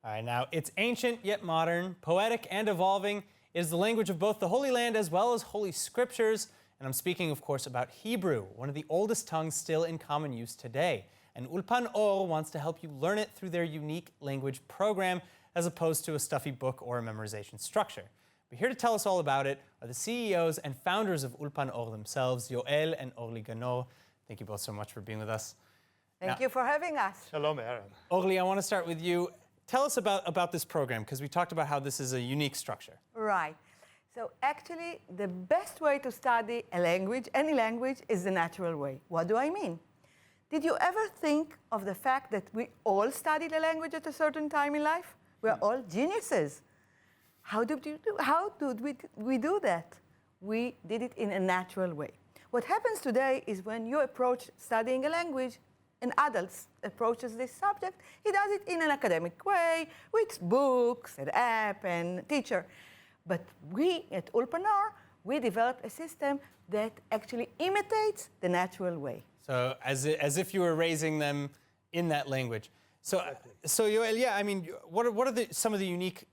All right, now, it's ancient yet modern, poetic and evolving. It is the language of both the Holy Land as well as Holy Scriptures. And I'm speaking, of course, about Hebrew, one of the oldest tongues still in common use today. And Ulpan-Or wants to help you learn it through their unique language program, as opposed to a stuffy book or a memorization structure. But here to tell us all about it are the CEOs and founders of Ulpan-Or themselves, Yoel and Orly Ganor. Thank you both so much for being with us. Thank you for having us. Shalom, Aaron. Orly, I want to start with you. Tell us about this program, because we talked about how this is a unique structure. Right. So actually, the best way to study a language, any language, is the natural way. What do I mean? Did you ever think of the fact that we all studied a language at a certain time in life? We're all geniuses. How did we do that? We did it in a natural way. What happens today is when you approach studying a language, an adult approaches this subject, he does it in an academic way, with books, an app, and teacher. But we at Ulpan-Or, we developed a system that actually imitates the natural way. So as if you were raising them in that language. So Yoel, yeah, I mean, what are some of the unique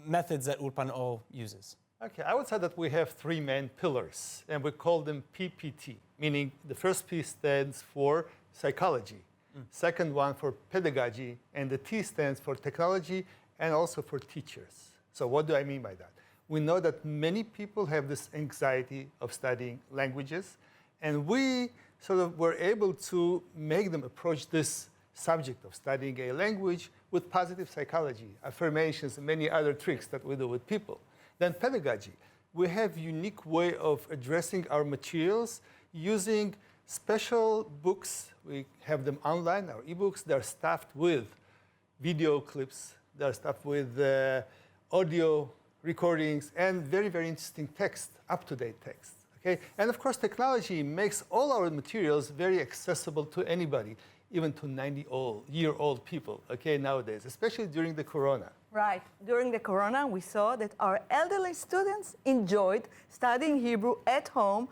methods that Ulpan-Or uses? Okay, I would say that we have three main pillars, and we call them PPT, meaning the first P stands for psychology, second one for pedagogy, and the T stands for technology and also for teachers. So what do I mean by that? We know that many people have this anxiety of studying languages, and we sort of were able to make them approach this subject of studying a language with positive psychology, affirmations, and many other tricks that we do with people. Then pedagogy. We have a unique way of addressing our materials using special books. We have them online, our ebooks. They're stuffed with video clips. They're stuffed with audio recordings and very, very interesting text, up-to-date text. Okay? And of course, technology makes all our materials very accessible to anybody, even to 90-year-old people, okay, nowadays, especially during the corona. Right. During the corona, we saw that our elderly students enjoyed studying Hebrew at home,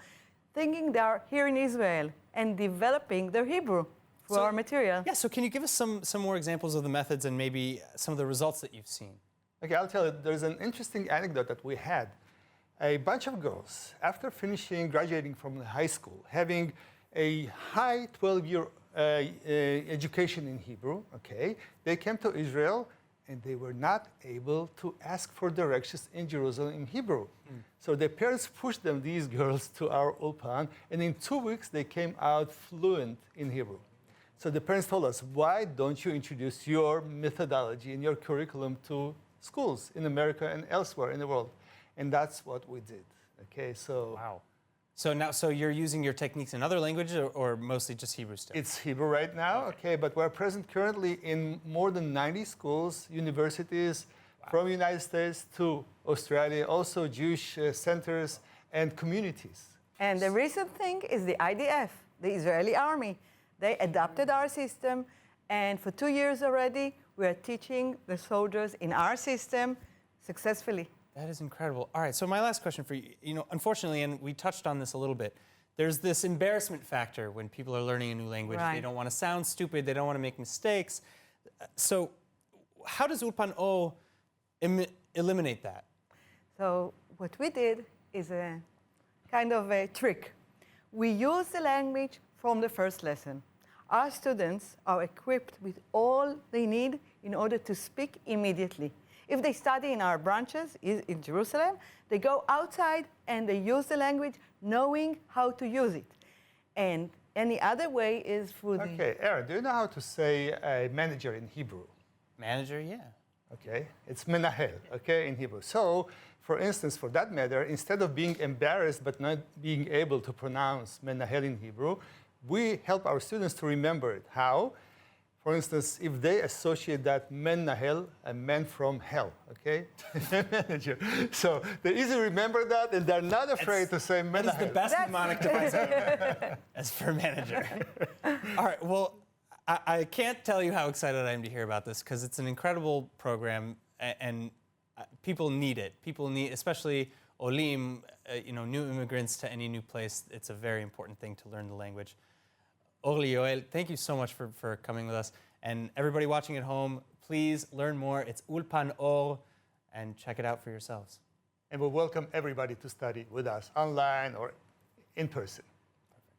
thinking they are here in Israel and developing their Hebrew through our material. Yeah, so can you give us some more examples of the methods and maybe some of the results that you've seen? Okay, I'll tell you, there's an interesting anecdote that we had. A bunch of girls, after graduating from high school, having a high 12-year education in Hebrew, okay, they came to Israel and they were not able to ask for directions in Jerusalem in Hebrew. So their parents pushed them, these girls, to our Ulpan, and in 2 weeks they came out fluent in Hebrew. So the parents told us, why don't you introduce your methodology and your curriculum to schools in America and elsewhere in the world? And that's what we did. Okay, so wow. So you're using your techniques in other languages or mostly just Hebrew still? It's Hebrew right now, okay, but we're present currently in more than 90 schools, universities, from the United States to Australia, also Jewish centers and communities. And the recent thing is the IDF, the Israeli army. They adopted our system, and for 2 years already, we are teaching the soldiers in our system successfully. That is incredible. All right, so my last question for you, unfortunately, and we touched on this a little bit, there's this embarrassment factor when people are learning a new language. Right. They don't want to sound stupid. They don't want to make mistakes. So how does Ulpan-Or eliminate that? So what we did is a kind of a trick. We use the language from the first lesson. Our students are equipped with all they need in order to speak immediately. If they study in our branches in Jerusalem, they go outside and they use the language knowing how to use it. And any other way is through the... Okay, Aaron, do you know how to say manager in Hebrew? Manager, yeah. Okay, it's menahel, okay, in Hebrew. So, for instance, for that matter, instead of being embarrassed but not being able to pronounce menahel in Hebrew, we help our students to remember it. How? For instance, if they associate that menahel, a man from hell, okay? Manager. So they easily remember that, and they're not afraid to say menahel. That is the best mnemonic device ever, as for manager. All right, well, I can't tell you how excited I am to hear about this, because it's an incredible program, and people need it. People need, especially olim, new immigrants to any new place. It's a very important thing to learn the language. Orly, Yoel, thank you so much for coming with us. And everybody watching at home, please learn more. It's Ulpan-Or, and check it out for yourselves. And we welcome everybody to study with us online or in person.